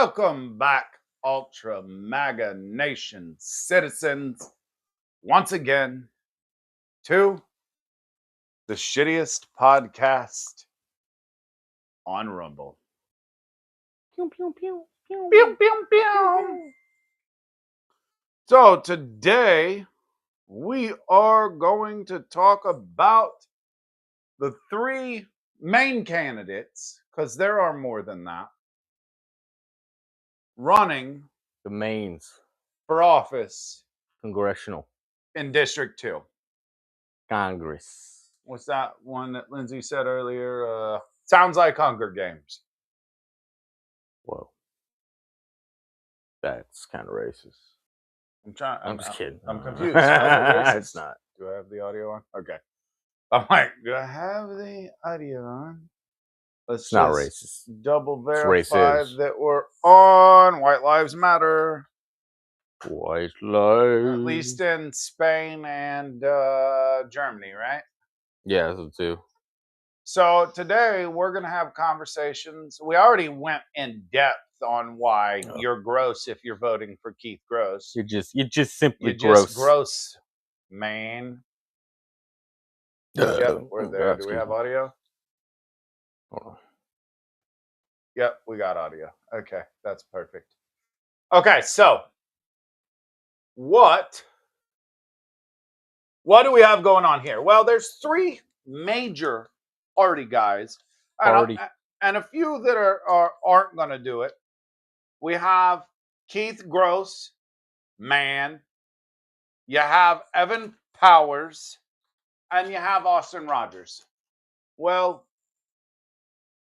Welcome back, Ultra MAGA Nation citizens, once again to the shittiest podcast on Rumble. Pew, pew, pew, pew, Pew, pew, pew. So today we are going to talk about the three main candidates, because there are more than that, running The mains. for office Congressional. in District 2. Congress. What's that one that Lindsay said earlier? Sounds like Hunger Games. Whoa. That's kind of racist. I'm just kidding. I'm confused. How's it racist? It's not. Do I have the audio on? Okay. I'm like, do I have the audio on? Let's It's not just racist. double It's verify racist. that we're on. White Lives Matter. White lives. At least in Spain and Germany, right? Yeah, that's too. So today we're going to have conversations. We already went in depth on why you're gross if you're voting for Keith Gross. You're just simply You're gross. just gross, man. Yep, we're there. Do we have audio? Hold on. Yep, we got audio. Okay, that's perfect. Okay, so what do we have going on here? Well, there's three major party guys, and a few that aren't going to do it. We have Keith Gross, man. You have Evan Powers, and you have Austin Rogers. Well,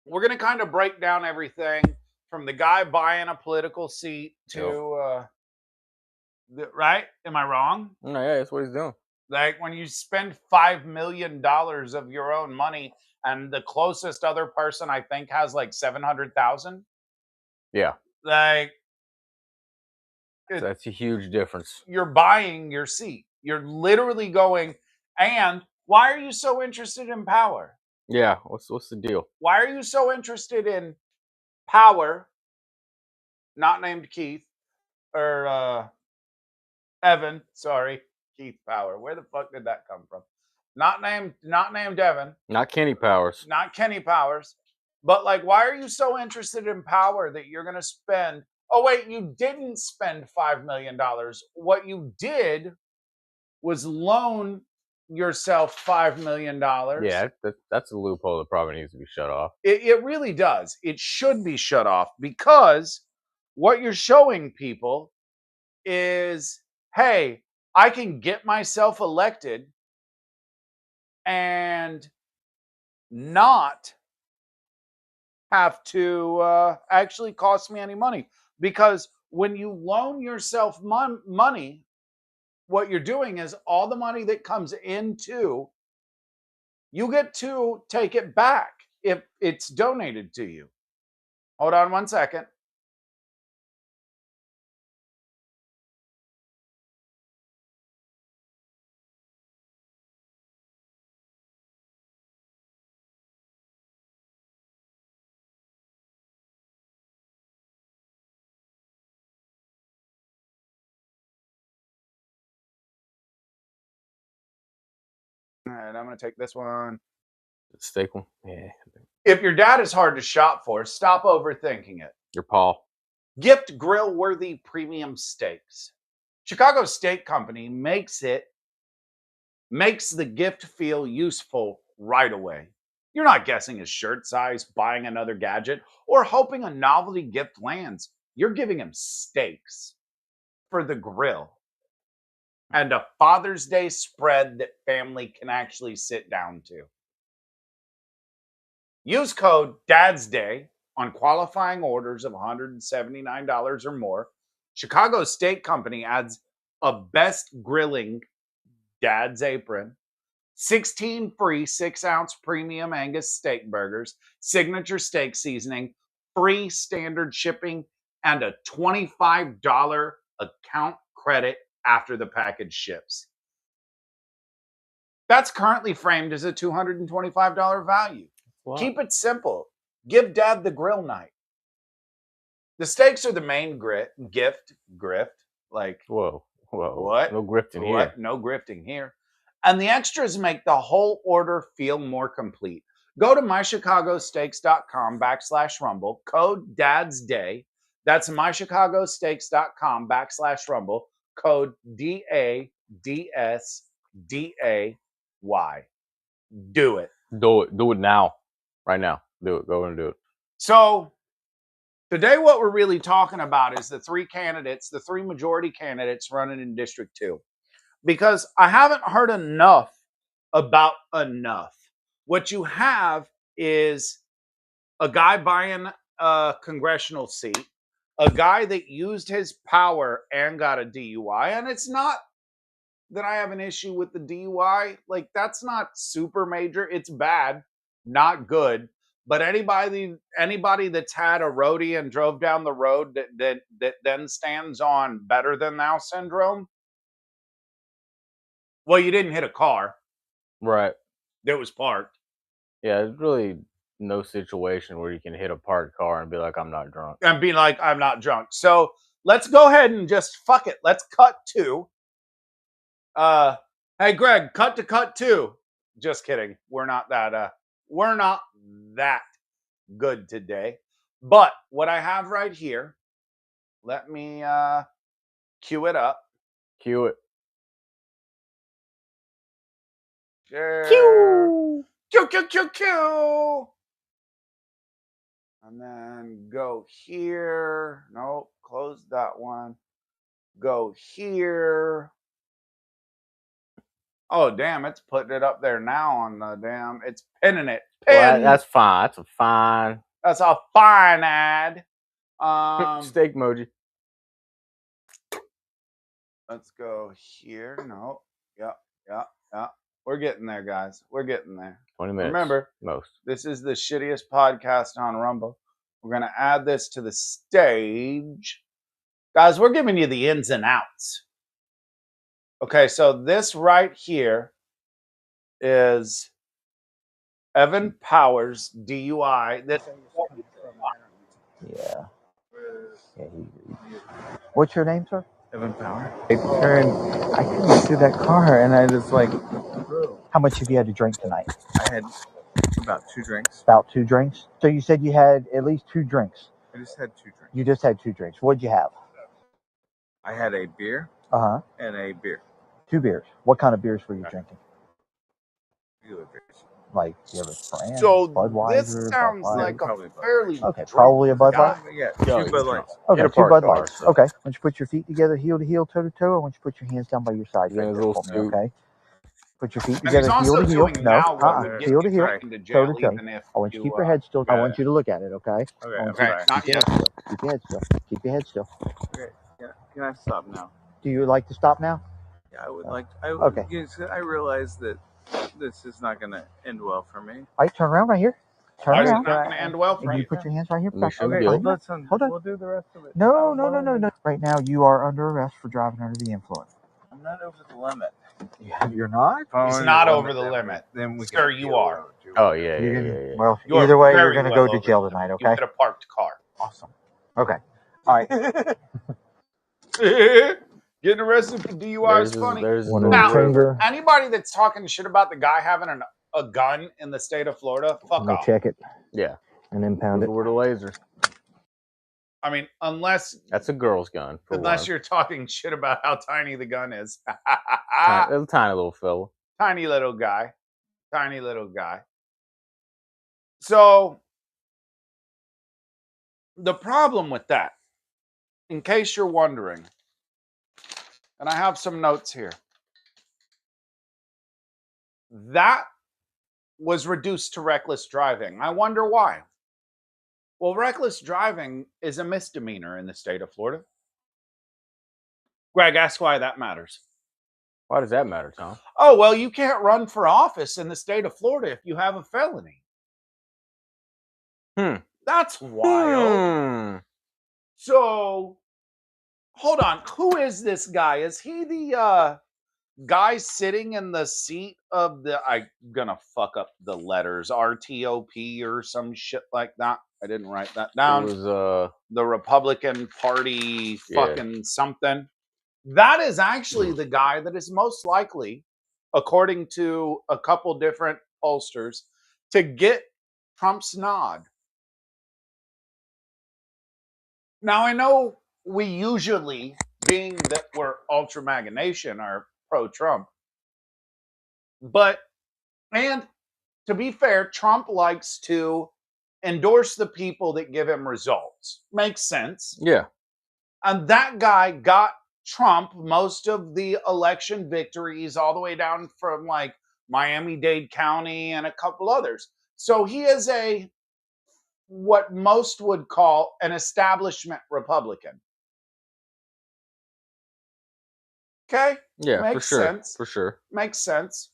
we're going to kind of break down everything from the guy buying a political seat to, right? Am I wrong? No, yeah, that's what he's doing. Like when you spend $5 million of your own money, and the closest other person I think has like 700,000. Yeah. Like that's a huge difference. You're buying your seat. You're literally going. And why are you so interested in power? Yeah. What's the deal? Why are you so interested in power? Not named Keith or Evan. Sorry, Keith Power. Where the fuck did that come from? Not named Evan. Not Kenny Powers. Not Kenny Powers. But like, why are you so interested in power that you're going to spend? Oh, wait, you didn't spend $5 million. What you did was loan yourself $5 million. Yeah, that's a loophole that probably needs to be shut off. It really does. It should be shut off, because what you're showing people is, hey, I can get myself elected and not have to actually cost me any money. Because when you loan yourself money, what you're doing is all the money that comes into, you get to take it back if it's donated to you. Hold on one second. All right, I'm going to take this one. Steak one? Yeah. If your dad is hard to shop for, stop overthinking it. Your Paul. Gift grill-worthy premium steaks. Chicago Steak Company makes the gift feel useful right away. You're not guessing his shirt size, buying another gadget, or hoping a novelty gift lands. You're giving him steaks for the grill and a Father's Day spread that family can actually sit down to. Use code DADSDAY on qualifying orders of $179 or more. Chicago Steak Company adds a best grilling Dad's apron, 16 free 6-ounce premium Angus steak burgers, signature steak seasoning, free standard shipping, and a $25 account credit after the package ships. That's currently framed as a $225 value. Wow. Keep it simple. Give Dad the grill night. The steaks are the main grift. Like, whoa. What? No grifting here. No grifting here. And the extras make the whole order feel more complete. Go to mychicagosteaks.com/rumble, code Dad's Day. That's mychicagosteaks.com/rumble, code DADSDAY. Do it. Do it now. Right now. Do it. Go and do it. So today what we're really talking about is the three majority candidates running in District 2. Because I haven't heard enough about enough. What you have is a guy buying a congressional seat, a guy that used his power and got a DUI. And it's not that I have an issue with the DUI. Like, that's not super major. It's bad, not good. But anybody that's had a roadie and drove down the road that then stands on better than thou syndrome, well, you didn't hit a car. Right. That was parked. Yeah, there's really no situation where you can hit a parked car and be like, I'm not drunk. And be like, I'm not drunk. So let's go ahead and just fuck it. Let's cut to. Hey, Greg, cut to cut 2. Just kidding. We're not that good today. But what I have right here, let me cue it up. Cue it. Cue. Cue. And then go here. Nope, close that one. Go here. Oh, damn, it's putting it up there now on the damn. It's pinning it. Well, that's fine. That's a fine. That's a fine ad. Steak emoji. Let's go here. No. Yeah. We're getting there, guys. We're getting there. 20 minutes. Remember, most. This is the shittiest podcast on Rumble. We're going to add this to the stage. Guys, we're giving you the ins and outs. Okay, so this right here is Evan Powers, DUI. Yeah. What's your name, sir? Evan Power. I couldn't see that car, and I was like, how much have you had to drink tonight? I had about 2 drinks. About 2 drinks? So you said you had at least 2 drinks. I just had 2 drinks. You just had 2 drinks. What'd you have? I had a beer and a beer. 2 beers. What kind of beers were you drinking? Regular beers. Like, you have a brand? So Budweiser, this sounds Budweiser. like Probably a fairly... Okay, probably a Bud Light? Yeah, Yo, 2 Bud Lights. Okay, Hit a 2 parked Bud car, Lights. so- Okay. Why don't you put your feet together, heel to heel, toe to toe, or why don't you put your hands down by your side? Yeah, Right a there little for me, scoop. okay? Put your feet And he's together, heel also to heel. doing No, now what would get heel to you heel, back into toe jail, to toe. even if I want you to keep you, your head still. I got want it. you to look at it, okay? Okay, I I'm want you Okay, to not keep your yet. head still. Keep your head still. Keep your head still. Okay, yeah. Can I stop now? Do you like to stop now? Yeah, I would like. Okay. I realize that this is not going to end well for me. All right, turn around right here. Turn Why is it around. not going to end well for And you you? put your hands right here. We Back should Okay, get behind it. you. Hold on. We'll do the rest of it. No. Right now, you are under arrest for driving under the influence. I'm not over the limit. Yeah, you're not? He's not over the limit. Then we Sir, can you deal are. with it. Oh, yeah. Well, You are either way, you're very going to well go to over jail the tonight, limit. okay? You hit a parked car. Awesome. Okay. All right. Getting arrested for DUI is funny. Now, Anybody that's talking shit about the guy having a gun in the state of Florida, fuck off. check it Yeah. and impound it. Word of laser. I mean, unless That's a girl's gun. you're talking shit about how tiny the gun is. It's a tiny little fella. Tiny little guy. Tiny little guy. So, the problem with that, in case you're wondering, and I have some notes here, that was reduced to reckless driving. I wonder why. Well, reckless driving is a misdemeanor in the state of Florida. Greg, ask why that matters. Why does that matter, Tom? Oh, well, you can't run for office in the state of Florida if you have a felony. That's wild. So, hold on. Who is this guy? Is he the guy sitting in the seat of the, I'm gonna fuck up the letters, RTOP or some shit like that. I didn't write that down. It was the Republican Party Yeah. fucking something. That is actually the guy that is most likely, according to a couple different pollsters, to get Trump's nod. Now, I know we usually, being that we're Ultra MAGA Nation, are pro-Trump. But, and to be fair, Trump likes to endorse the people that give him results. Makes sense. Yeah. And that guy got Trump most of the election victories all the way down from like Miami-Dade County and a couple others. So he is a, what most would call an establishment Republican. Okay? Yeah, Makes for sure. sense. For sure. Makes sense.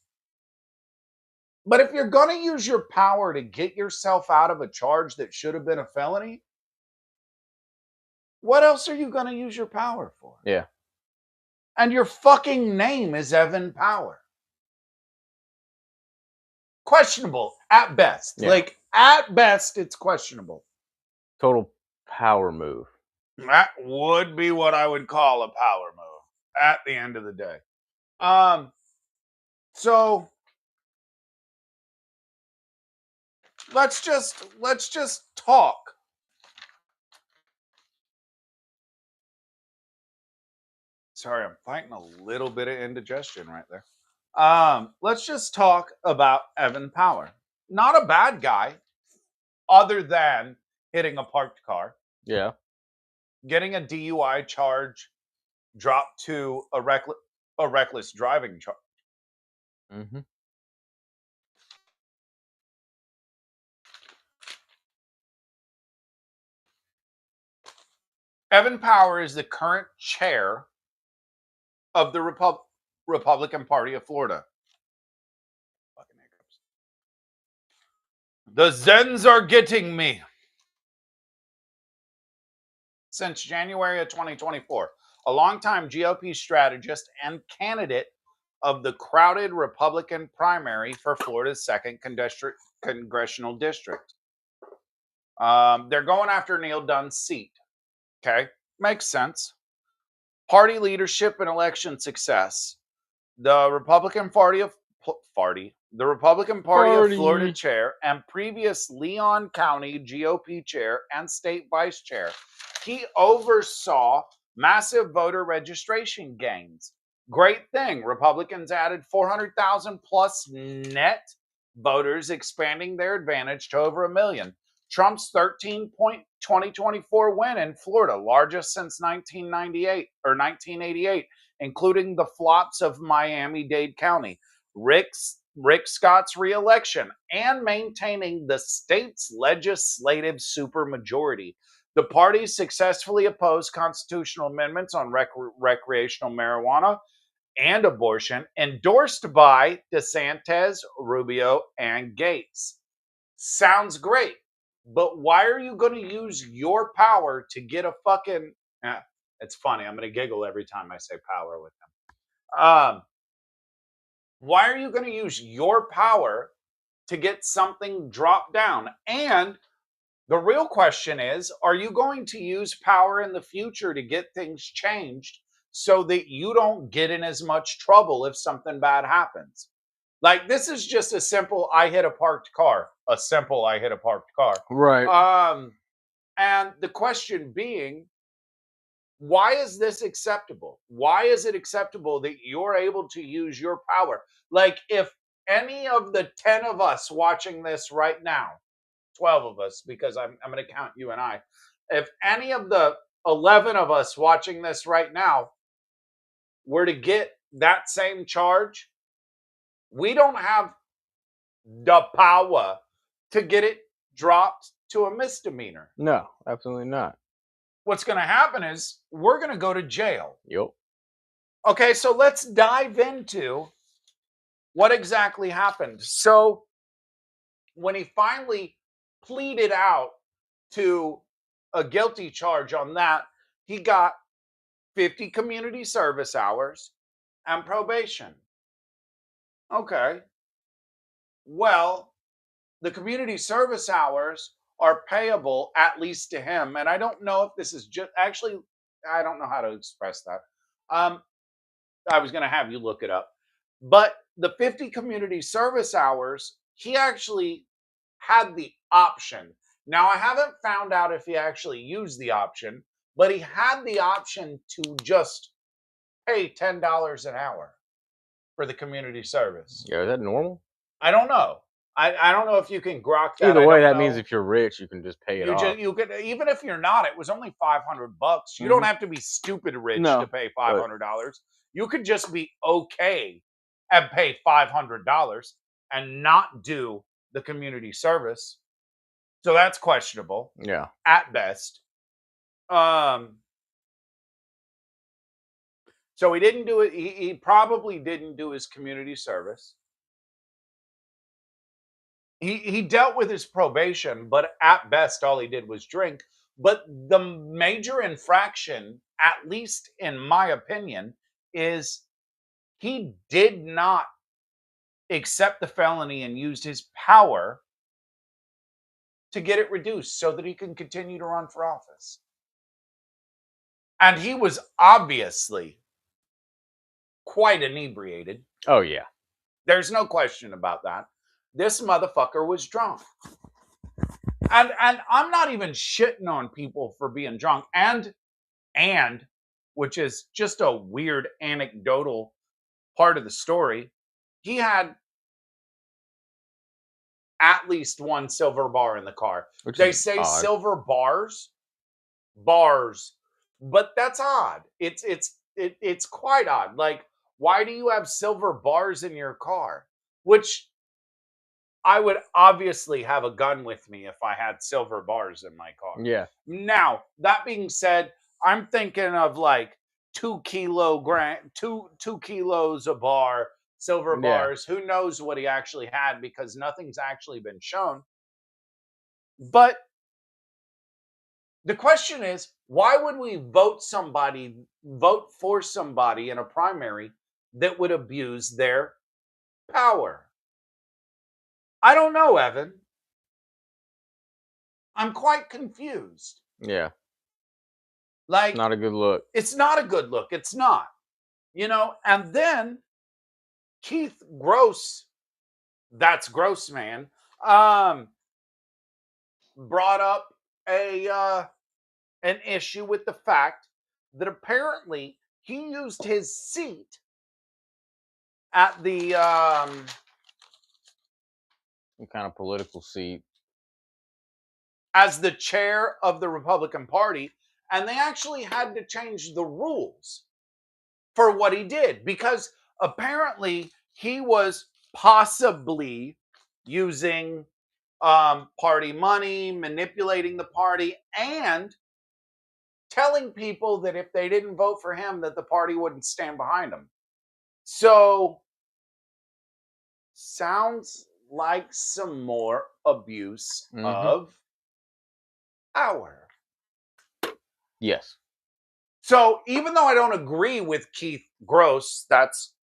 But if you're going to use your power to get yourself out of a charge that should have been a felony, what else are you going to use your power for? Yeah. And your fucking name is Evan Power. Questionable at best. Yeah. Like, at best, it's questionable. Total power move. That would be what I would call a power move at the end of the day. So let's just talk. Sorry, I'm fighting a little bit of indigestion right there. Let's just talk about Evan Power. Not a bad guy, other than hitting a parked car. Yeah. Getting a DUI charge dropped to a reckless driving charge. Mm-hmm. Evan Power is the current chair of the Republican Party of Florida. Fucking hiccups. The Zens are getting me. Since January of 2024, a longtime GOP strategist and candidate of the crowded Republican primary for Florida's 2nd Congressional District. They're going after Neal Dunn's seat. Okay, makes sense. Party leadership and election success. The Republican Party of Florida chair and previous Leon County GOP chair and state vice chair. He oversaw massive voter registration gains. Great thing. Republicans added 400,000 plus net voters, expanding their advantage to over 1 million. Trump's 13-point 2024 win in Florida, largest since 1988, including the flops of Miami-Dade County. Rick Scott's reelection and maintaining the state's legislative supermajority. The party successfully opposed constitutional amendments on recreational marijuana and abortion, endorsed by DeSantis, Rubio, and Gates. Sounds great, but why are you going to use your power to get a fucking... it's funny, I'm going to giggle every time I say power with him. Why are you going to use your power to get something dropped down? And the real question is, are you going to use power in the future to get things changed so that you don't get in as much trouble if something bad happens? Like, this is just a simple, I hit a parked car. Right. And the question being, why is this acceptable? Why is it acceptable that you're able to use your power? Like, if any of the 10 of us watching this right now, 12 of us, because I'm going to count you and I, if any of the 11 of us watching this right now were to get that same charge, we don't have the power to get it dropped to a misdemeanor. No, absolutely not. What's going to happen is we're going to go to jail. Yep. Okay, so let's dive into what exactly happened. So when he finally pleaded out to a guilty charge on that, he got 50 community service hours and probation. Okay. Well, the community service hours are payable at least to him. And I don't know if this is just actually, I don't know how to express that. I was going to have you look it up. But the 50 community service hours, he actually had the option. Now, I haven't found out if he actually used the option, but he had the option to just pay $10 an hour for the community service. Yeah, is that normal? I don't know. I don't know if you can grok that. Either way, that means if you're rich, you can just pay it off. You could, even if you're not, it was only $500. You don't have to be stupid rich to pay $500. You could just be okay and pay $500 and not do the community service. So that's questionable. Yeah. At best. So he didn't do it. He probably didn't do his community service. He dealt with his probation, but at best, all he did was drink. But the major infraction, at least in my opinion, is he did not accept the felony and used his power to get it reduced so that he can continue to run for office. And he was obviously quite inebriated. Oh, yeah. There's no question about that. This motherfucker was drunk. And I'm not even shitting on people for being drunk. And which is just a weird anecdotal part of the story, he had at least one silver bar in the car. They say odd. Silver bars, but that's odd. It's quite odd. Like, why do you have silver bars in your car? Which I would obviously have a gun with me if I had silver bars in my car. Yeah. Now, that being said, I'm thinking of like 2 kilos a bar, silver bars. Who knows what he actually had, because nothing's actually been shown. But the question is, why would we vote for somebody in a primary that would abuse their power? I don't know, Evan. I'm quite confused. Yeah. Like, not a good look. It's not a good look. It's not. You know, and then Keith Gross, that's Gross Man, brought up an issue with the fact that apparently he used his seat at the some kind of political seat as the chair of the Republican Party, and they actually had to change the rules for what he did, because apparently he was possibly using party money, manipulating the party, and telling people that if they didn't vote for him, that the party wouldn't stand behind him. So, sounds like some more abuse of power. Yes. So, even though I don't agree with Keith Gross, that's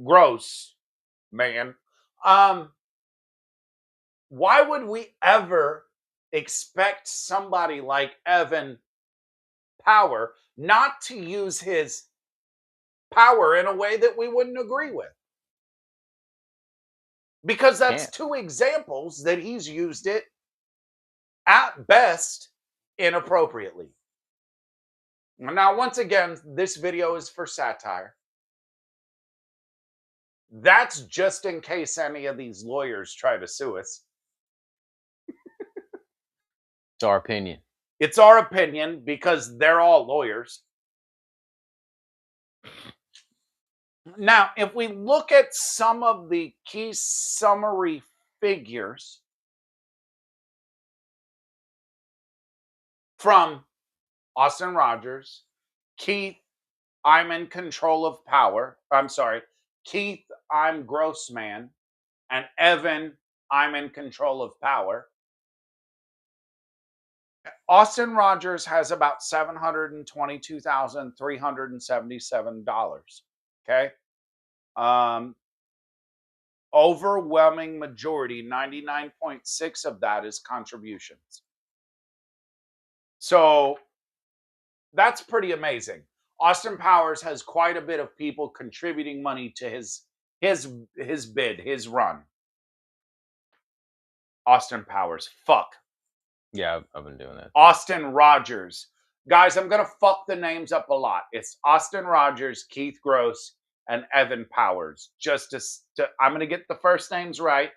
Gross Man, why would we ever expect somebody like Evan Power not to use his power in a way that we wouldn't agree with? Because that's two examples that he's used it at best inappropriately. Now, once again, this video is for satire. That's just in case any of these lawyers try to sue us. It's our opinion. It's our opinion because they're all lawyers. Now, if we look at some of the key summary figures from Austin Rogers, Keith, I'm in control of power. I'm sorry, Keith, I'm Gross Man, and Evan, I'm in control of power. Austin Rogers has about $722,377. Okay. Overwhelming majority, 99.6 of that is contributions. So that's pretty amazing. Austin Powers has quite a bit of people contributing money to his bid, his run. Austin Powers, fuck. Yeah, I've been doing that. Austin Rogers. Guys, I'm going to fuck the names up a lot. It's Austin Rogers, Keith Gross, and Evan Powers. I'm going to get the first names right,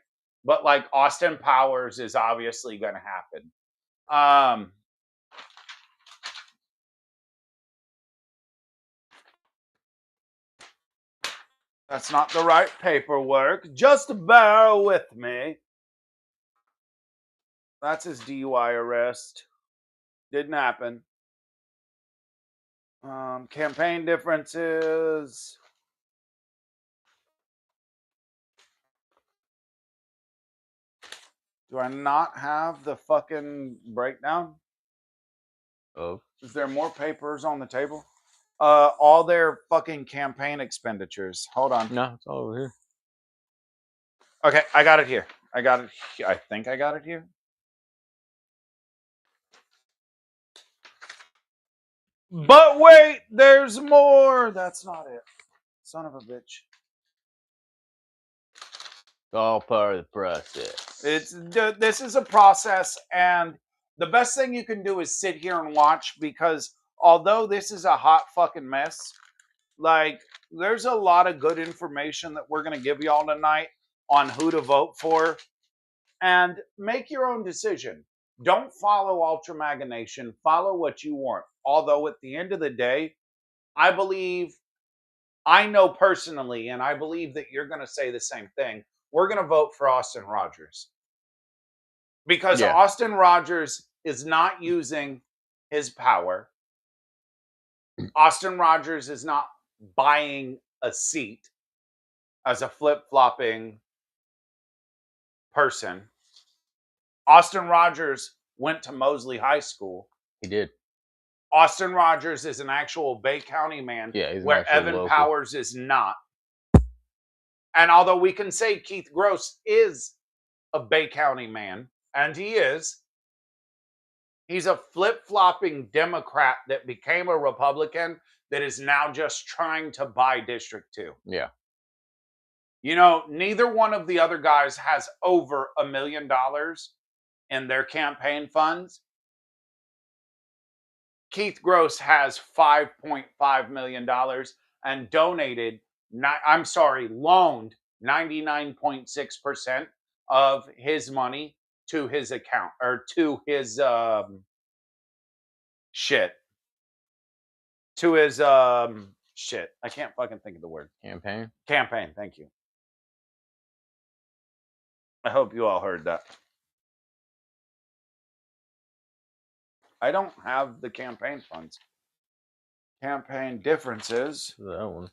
but like Austin Powers is obviously going to happen. That's not the right paperwork. Just bear with me. That's his DUI arrest. Didn't happen. Campaign differences. Do I not have the fucking breakdown? Oh. Is there more papers on the table? All their fucking campaign expenditures. Hold on. No, it's all over here. Okay, I got it here. I think I got it here. But wait, there's more. That's not it. Son of a bitch. All part of the process. This is a process, and the best thing you can do is sit here and watch, because although this is a hot fucking mess, like, there's a lot of good information that we're going to give y'all tonight on who to vote for, and make your own decision. Don't follow Ultra MAGA Nation. Follow what you want. Although at the end of the day, I know personally, and I believe that you're going to say the same thing, we're going to vote for Austin Rogers. Because Austin Rogers is not using his power. Austin Rogers is not buying a seat as a flip-flopping person. Austin Rogers went to Mosley High School. He did. Austin Rogers is an actual Bay County man, where Evan local. Powers is not. And although we can say Keith Gross is a Bay County man, and he is, he's a flip-flopping Democrat that became a Republican that is now just trying to buy District 2. Yeah. You know, neither one of the other guys has over $1 million in their campaign funds. Keith Gross has $5.5 million and loaned 99.6% of his money to his account, or to his shit. I can't fucking think of the word. Campaign, thank you. I hope you all heard that. I don't have the campaign funds. Campaign differences. That one.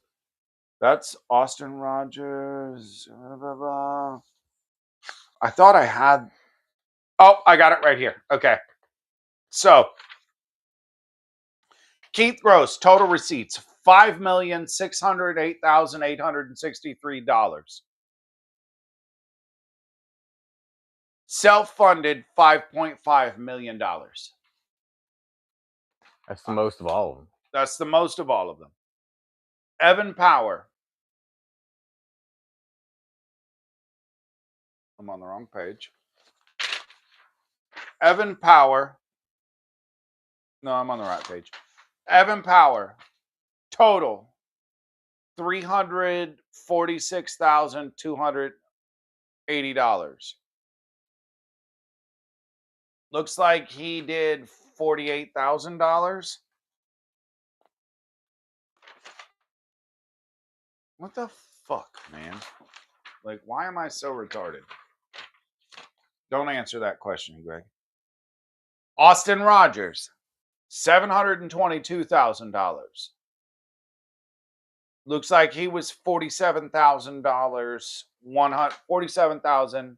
That's Austin Rogers. Blah, blah, blah. I thought I had. Oh, I got it right here. Okay. So, Keith Gross, total receipts, $5,608,863. Self-funded, $5.5 million. That's the most of all of them. That's the most of all of them. Evan Power. I'm on the wrong page. Evan Power. No, I'm on the right page. Evan Power. Total. $346,280. Looks like he did $48,000. What the fuck, man? Like, why am I so retarded? Don't answer that question, Greg. Austin Rogers, $722,000. Looks like he was $47,000. $47,000.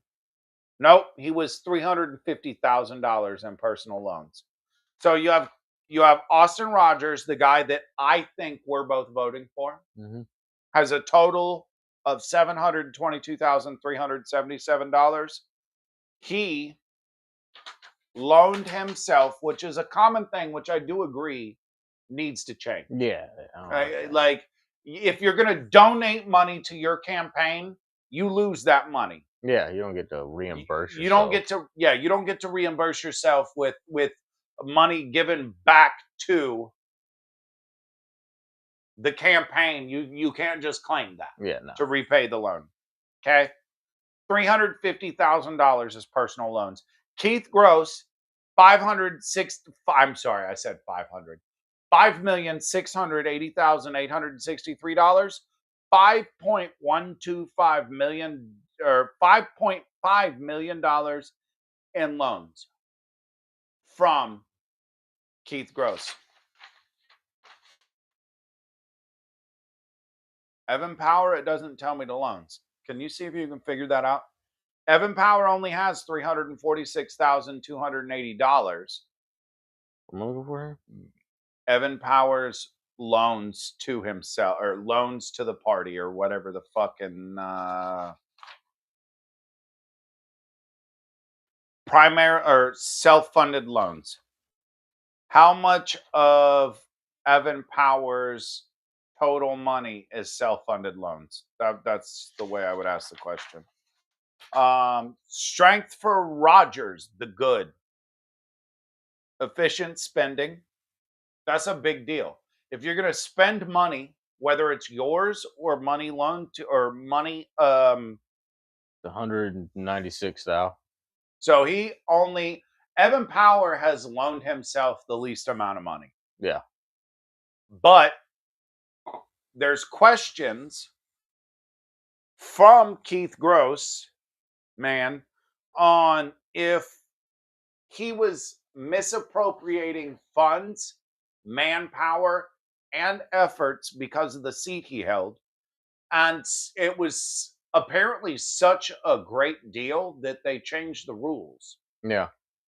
Nope, he was $350,000 in personal loans. So you have Austin Rogers, the guy that I think we're both voting for, has a total of $722,377, he loaned himself, which is a common thing, which I do agree needs to change. Yeah. Like, if you're going to donate money to your campaign, you lose that money. Yeah, you don't get to reimburse yourself. You don't get to reimburse yourself with money given back to the campaign. You can't just claim that to repay the loan. Okay? $350,000 is personal loans. Keith Gross, $5,680,863, $5.125 million or $5.5 million in loans from Keith Gross. Evan Power, it doesn't tell me the loans. Can you see if you can figure that out? Evan Power only has $346,280. I'm looking for him. Evan Power's loans to himself, or loans to the party, or whatever the fucking primary or self-funded loans. How much of Evan Power's total money is self-funded loans? That's the way I would ask the question. Strength for Rogers, the good. Efficient spending. That's a big deal. If you're going to spend money, whether it's yours or money loaned to, or money, the 196,000. So Evan Power has loaned himself the least amount of money. Yeah. But there's questions from Keith Gross, man, on if he was misappropriating funds, manpower, and efforts because of the seat he held. And it was apparently such a great deal that they changed the rules. Yeah.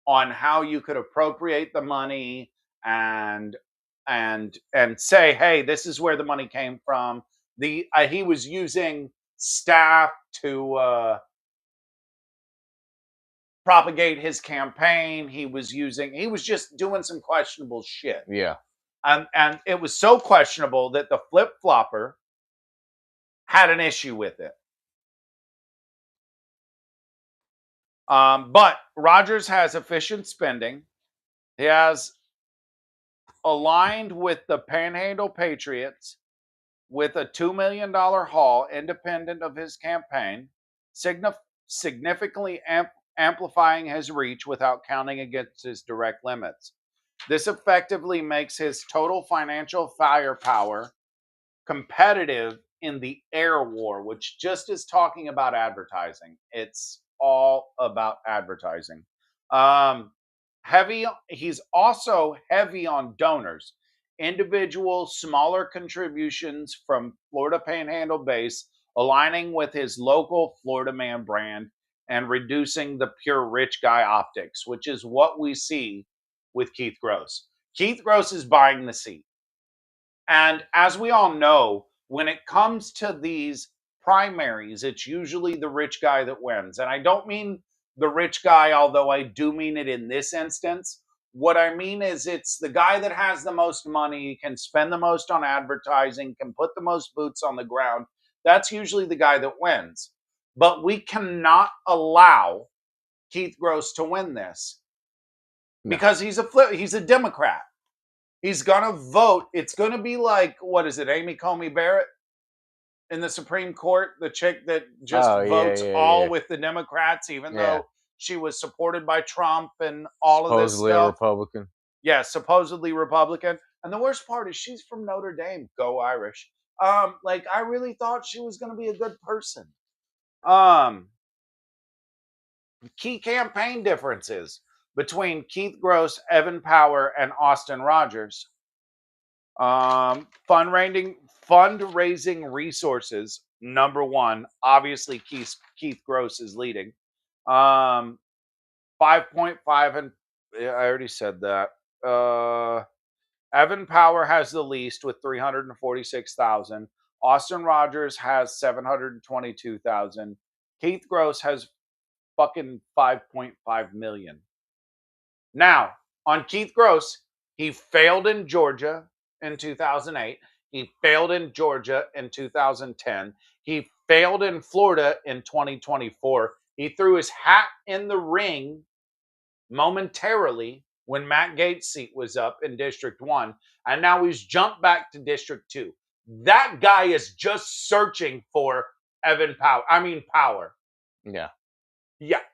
On how you could appropriate the money and say, hey, this is where the money came from. He was using staff to propagate his campaign. He was just doing some questionable shit. Yeah. And it was so questionable that the flip-flopper had an issue with it. But Rogers has efficient spending. He has aligned with the Panhandle Patriots with a $2 million haul independent of his campaign, significantly amplifying his reach without counting against his direct limits. This effectively makes his total financial firepower competitive in the air war, which just is talking about advertising. It's all about advertising. He's also heavy on donors, individual smaller contributions from Florida Panhandle base, aligning with his local Florida Man brand and reducing the pure rich guy optics, which is what we see with Keith Gross. Keith Gross is buying the seat. And as we all know, when it comes to these primaries, it's usually the rich guy that wins. And I don't mean the rich guy, although I do mean it in this instance. What I mean is it's the guy that has the most money, can spend the most on advertising, can put the most boots on the ground. That's usually the guy that wins. But we cannot allow Keith Gross to win this because he's a Democrat. He's going to vote. It's going to be like, what is it, Amy Coney Barrett in the Supreme Court? The chick that just votes with the Democrats, even though she was supported by Trump and all of this stuff. Supposedly a Republican. Yeah, supposedly Republican. And the worst part is she's from Notre Dame. Go Irish. I really thought she was going to be a good person. Key campaign differences between Keith Gross, Evan Power, and Austin Rogers. Fundraising resources, number one. Obviously, Keith Gross is leading. 5.5, and I already said that. Evan Power has the least with 346,000. Austin Rogers has 722,000. Keith Gross has fucking 5.5 million. Now, on Keith Gross, he failed in Georgia in 2008. He failed in Georgia in 2010. He failed in Florida in 2024. He threw his hat in the ring momentarily when Matt Gaetz' seat was up in District 1, and now he's jumped back to District 2. That guy is just searching for power. Yeah. Yuck.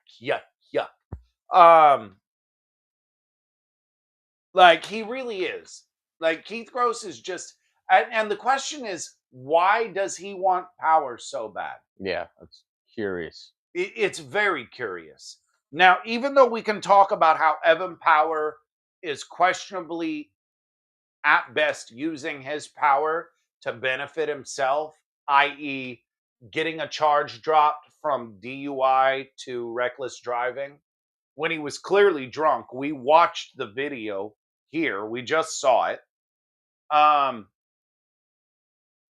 Like, he really is. Like, Keith Gross is just, and the question is, why does he want power so bad? Yeah, that's curious. It's very curious. Now, even though we can talk about how Evan Power is questionably, at best, using his power to benefit himself, i.e., getting a charge dropped from DUI to reckless driving, when he was clearly drunk. We watched the video here. We just saw it.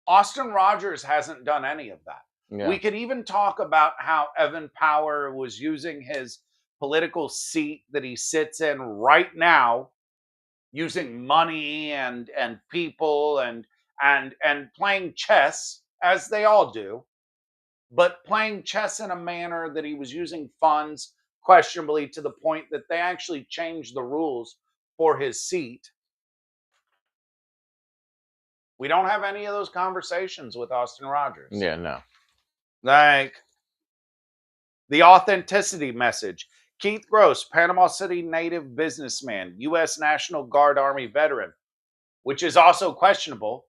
Austin Rogers hasn't done any of that. Yeah. We could even talk about how Evan Power was using his political seat that he sits in right now, using money and people and playing chess, as they all do, but playing chess in a manner that he was using funds questionably, to the point that they actually changed the rules for his seat. We don't have any of those conversations with Austin Rogers. Yeah, no. Like, the authenticity message. Keith Gross, Panama City native businessman, U.S. National Guard Army veteran, which is also questionable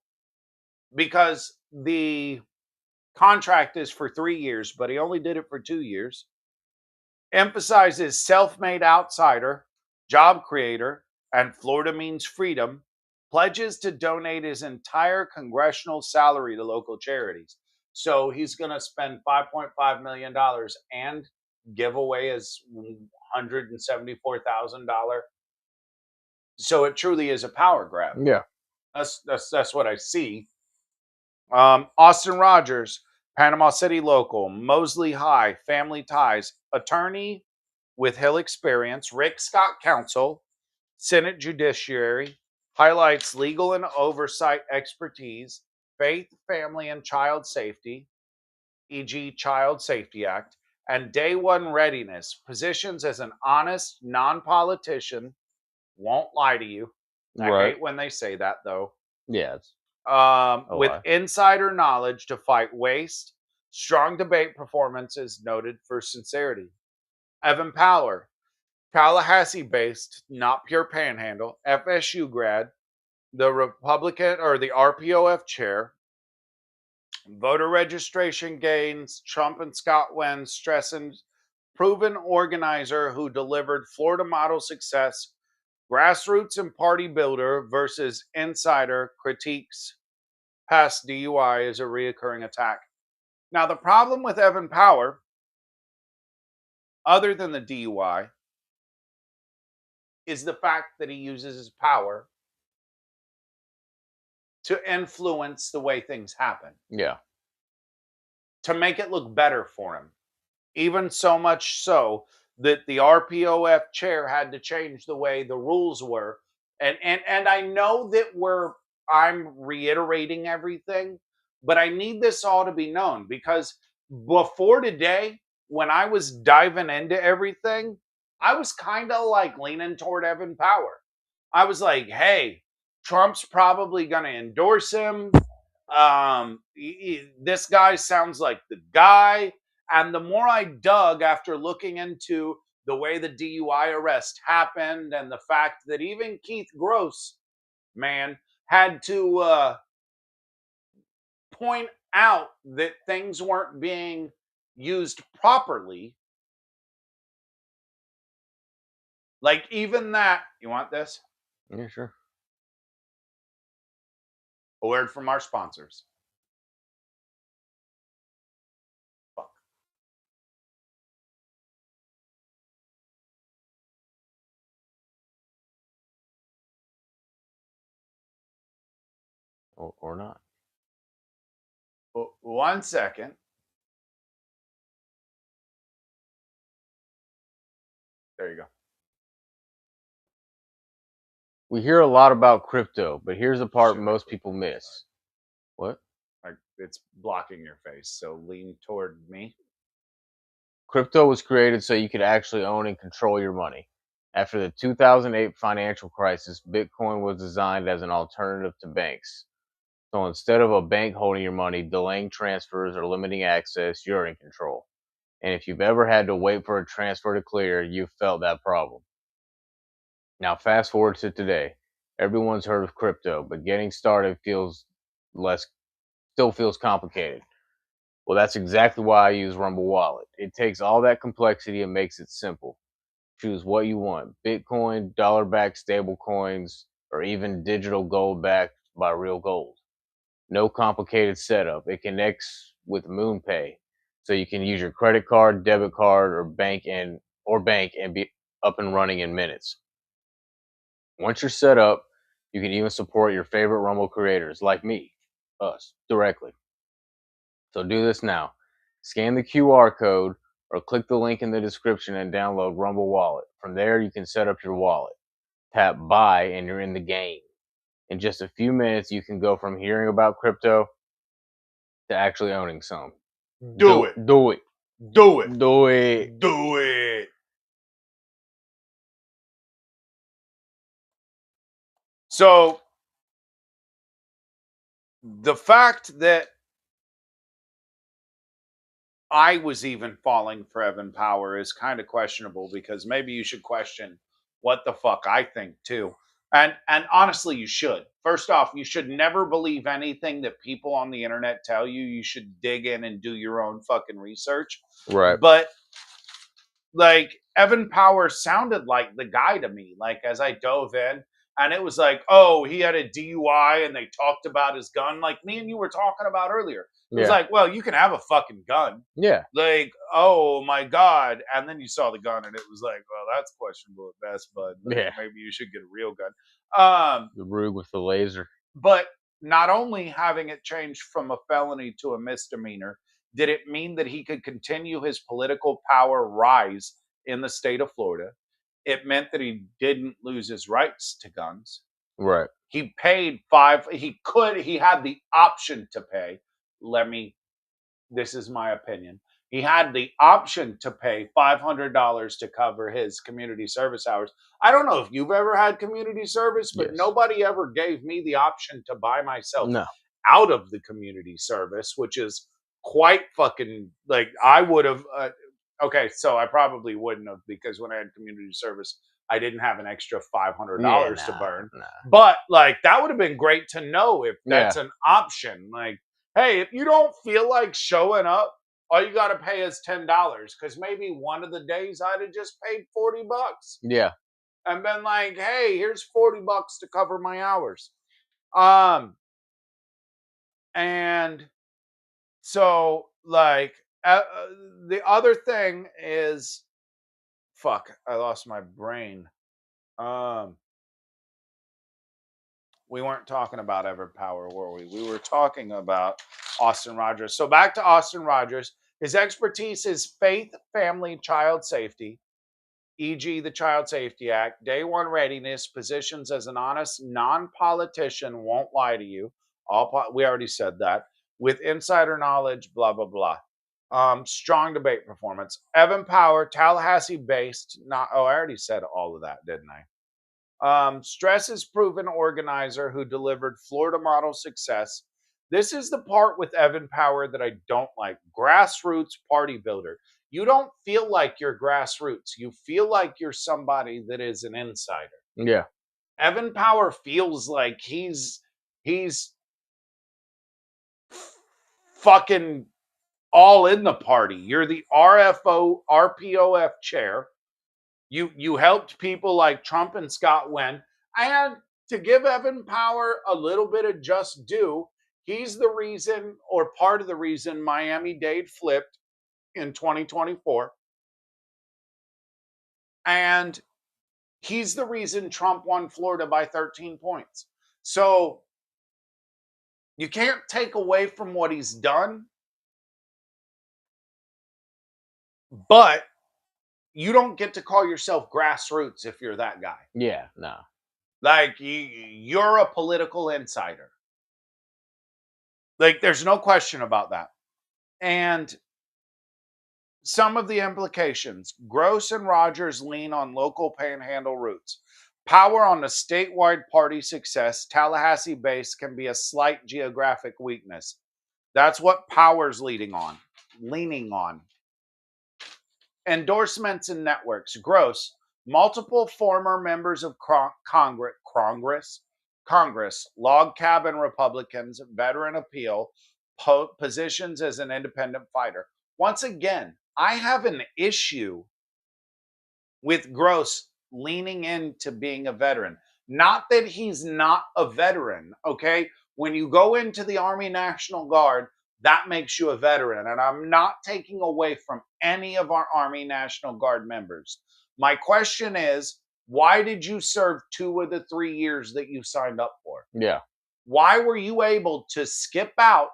because the contract is for 3 years, but he only did it for 2 years. Emphasizes self-made outsider, job creator, and Florida means freedom. Pledges to donate his entire congressional salary to local charities. So he's going to spend $5.5 million and give away his $174,000. So it truly is a power grab. Yeah. That's what I see. Austin Rogers, Panama City local, Mosley High, family ties, attorney with Hill experience, Rick Scott counsel, Senate Judiciary, highlights legal and oversight expertise, faith, family, and child safety, e.g. Child Safety Act, and day one readiness, positions as an honest non-politician, won't lie to you. I hate when they say that, though. Yeah. It's with lie. insider knowledge to fight waste, strong debate performances noted for sincerity. Evan Power, Tallahassee-based, not pure Panhandle, FSU grad, the Republican or the RPOF chair, voter registration gains, Trump and Scott wins, stressing proven organizer who delivered Florida model success, grassroots and party builder versus insider, critiques past DUI as a reoccurring attack. Now, the problem with Evan Power, other than the DUI, is the fact that he uses his power to influence the way things happen. Yeah. To make it look better for him. Even so much so that the RPOF chair had to change the way the rules were. And I know that I'm reiterating everything, but I need this all to be known, because before today, when I was diving into everything, I was kind of like leaning toward Evan Power. I was like, hey, Trump's probably going to endorse him. This guy sounds like the guy. And the more I dug after looking into the way the DUI arrest happened, and the fact that even Keith Gross, man, had to point out that things weren't being used properly. Like, even that, you want this? Yeah, sure. A word from our sponsors. Fuck. Or not. 1 second. There you go. We hear a lot about crypto, but here's the part most people miss. What? It's blocking your face, so lean toward me. Crypto was created so you could actually own and control your money. After the 2008 financial crisis, Bitcoin was designed as an alternative to banks. So instead of a bank holding your money, delaying transfers, or limiting access, you're in control. And if you've ever had to wait for a transfer to clear, you've felt that problem. Now fast forward to today. Everyone's heard of crypto, but getting started still feels complicated. Well, that's exactly why I use Rumble Wallet. It takes all that complexity and makes it simple. Choose what you want: Bitcoin, dollar-backed stable coins, or even digital gold backed by real gold. No complicated setup. It connects with MoonPay, so you can use your credit card, debit card, or bank and be up and running in minutes. Once you're set up, you can even support your favorite Rumble creators like me, us, directly. So do this now. Scan the QR code or click the link in the description and download Rumble Wallet. From there, you can set up your wallet. Tap buy and you're in the game. In just a few minutes, you can go from hearing about crypto to actually owning some. Do it. Do it. Do it. Do it. Do it. So the fact that I was even falling for Evan Power is kind of questionable, because maybe you should question what the fuck I think too. And honestly, you should. First off, you should never believe anything that people on the internet tell you. You should dig in and do your own fucking research. Right. But like, Evan Power sounded like the guy to me, like, as I dove in, and it was like, oh, he had a DUI and they talked about his gun, like me and you were talking about earlier. It was like, well, you can have a fucking gun. Yeah. Like, oh my God. And then you saw the gun and it was like, well, that's questionable at best, bud. Like, Yeah. maybe you should get a real gun. The Rug with the laser. But not only having it changed from a felony to a misdemeanor, did it mean that he could continue his political power rise in the state of Florida. It meant that he didn't lose his rights to guns. Right. He paid he had the option to pay. This is my opinion. He had the option to pay $500 to cover his community service hours. I don't know if you've ever had community service, but nobody ever gave me the option to buy myself out of the community service, which is quite fucking, like, I would have. Okay, so I probably wouldn't have, because when I had community service, I didn't have an extra $500 to burn. But like, that would have been great to know if that's an option. Like, hey, if you don't feel like showing up, all you got to pay is $10, because maybe one of the days I'd have just paid $40. Yeah. And been like, hey, here's $40 to cover my hours. And so, like, the other thing is, fuck, I lost my brain. We weren't talking about Evan Power, were we? We were talking about Austin Rogers. So back to Austin Rogers. His expertise is faith, family, child safety, e.g. the Child Safety Act, day one readiness, positions as an honest non-politician, won't lie to you. We already said that. With insider knowledge, blah, blah, blah. Strong debate performance. Evan Power, Tallahassee based. I already said all of that, didn't I? Stress is proven organizer who delivered Florida model success. This is the part with Evan Power that I don't like. Grassroots party builder. You don't feel like you're grassroots. You feel like you're somebody that is an insider. Yeah. Evan Power feels like he's fucking all in the party. You're the RPOF chair. You helped people like Trump and Scott Wynn. And to give Evan Power a little bit of just due, he's the reason, or part of the reason, Miami-Dade flipped in 2024. And he's the reason Trump won Florida by 13 points. So you can't take away from what he's done, But you don't get to call yourself grassroots if you're that guy. Yeah, no. Like, you're a political insider. Like, there's no question about that. And some of the implications: Gross and Rogers lean on local Panhandle roots. Power on a statewide party success, Tallahassee base can be a slight geographic weakness. That's what Power's leaning on. Endorsements and networks. Gross, multiple former members of Congress, log cabin Republicans, veteran appeal, positions as an independent fighter. Once again, I have an issue with Gross leaning into being a veteran. Not that he's not a veteran, okay? When you go into the Army National Guard, that makes you a veteran. And I'm not taking away from any of our Army National Guard members. My question is, why did you serve 2 of the 3 years that you signed up for? Yeah. Why were you able to skip out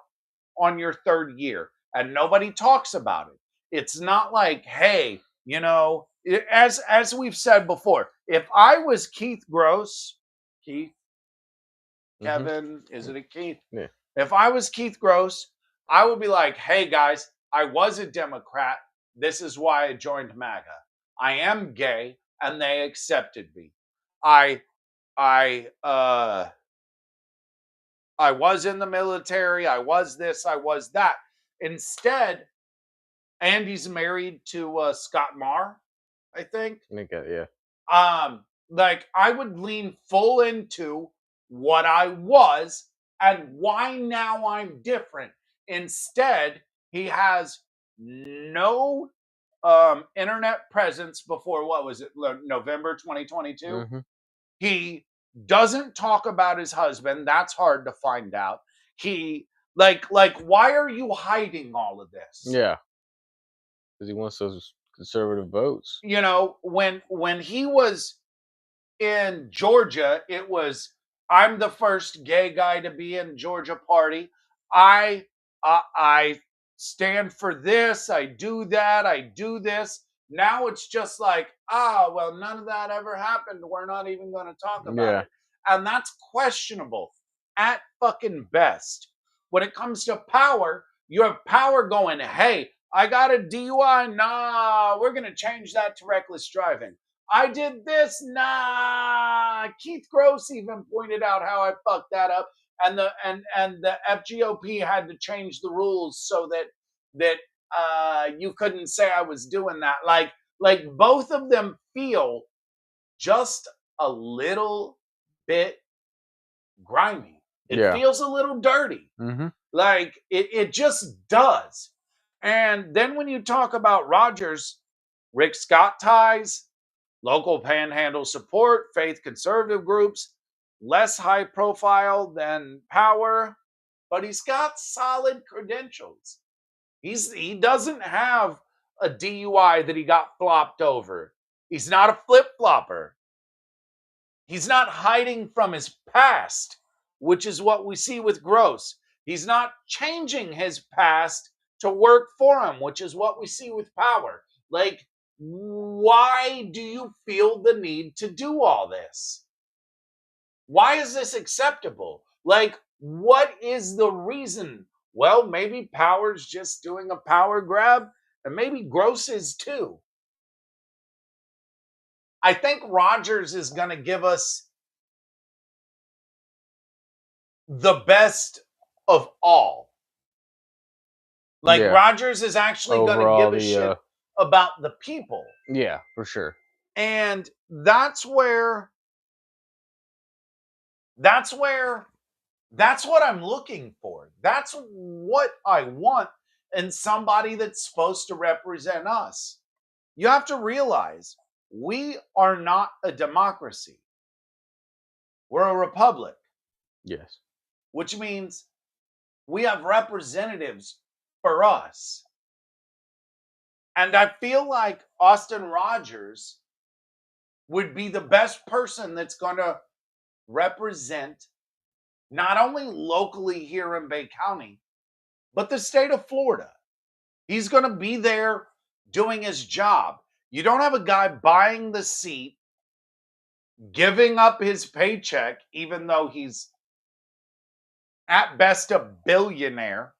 on your 3rd year? And nobody talks about it. It's not like, hey, you know, as we've said before, if I was Keith Gross, Kevin, is it a Keith? Yeah. If I was Keith Gross, I would be like, hey guys, I was a Democrat. This is why I joined MAGA. I am gay, and they accepted me. I was in the military. I was this. I was that. Instead, Andy's married to Scott Marr, I think. Yeah. Like, I would lean full into what I was and why now I'm different. Instead, he has no internet presence before, what was it, November 2022? Mm-hmm. He doesn't talk about his husband. That's hard to find out. He like why are you hiding all of this? Yeah. Because he wants those conservative votes. You know, when he was in Georgia, it was, I'm the first gay guy to be in Georgia party. I stand for this. I do that. I do this. Now it's just like, well, none of that ever happened. We're not even going to talk about it. And that's questionable at fucking best. When it comes to Power, you have Power going, hey, I got a DUI. Nah, we're going to change that to reckless driving. I did this. Nah. Keith Gross even pointed out how I fucked that up. And the FGOP had to change the rules so that you couldn't say I was doing that. Like both of them feel just a little bit grimy. It feels a little dirty. Mm-hmm. Like it just does. And then when you talk about Rogers, Rick Scott ties, local Panhandle support, faith conservative groups, less high profile than Power, but he's got solid credentials. He doesn't have a DUI that he got flopped over. He's not a flip-flopper. He's not hiding from his past, which is what we see with Gross. He's not changing his past to work for him, which is what we see with Power. Like, why do you feel the need to do all this? Why is this acceptable? Like, what is the reason? Well, maybe Power's just doing a power grab, and maybe Gross is too. I think Rogers is going to give us the best of all. Like, Rogers is actually going to give a shit about the people. Yeah, for sure. And that's what I'm looking for. That's what I want in somebody that's supposed to represent us. You have to realize we are not a democracy. We're a republic. Yes. Which means we have representatives for us. And I feel like Austin Rogers would be the best person that's going to represent not only locally here in Bay County, but the state of Florida. He's going to be there doing his job. You don't have a guy buying the seat, giving up his paycheck, even though he's at best a billionaire.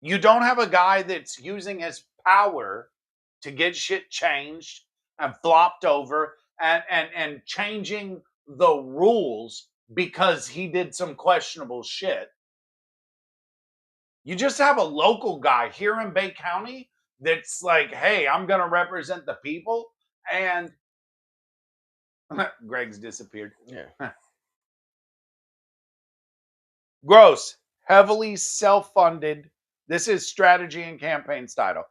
You don't have a guy that's using his power to get shit changed and flopped over and changing the rules because he did some questionable shit. You just have a local guy here in Bay County that's like, hey, I'm going to represent the people. And Greg's disappeared. Yeah. Gross, heavily self-funded. This is strategy and campaign style.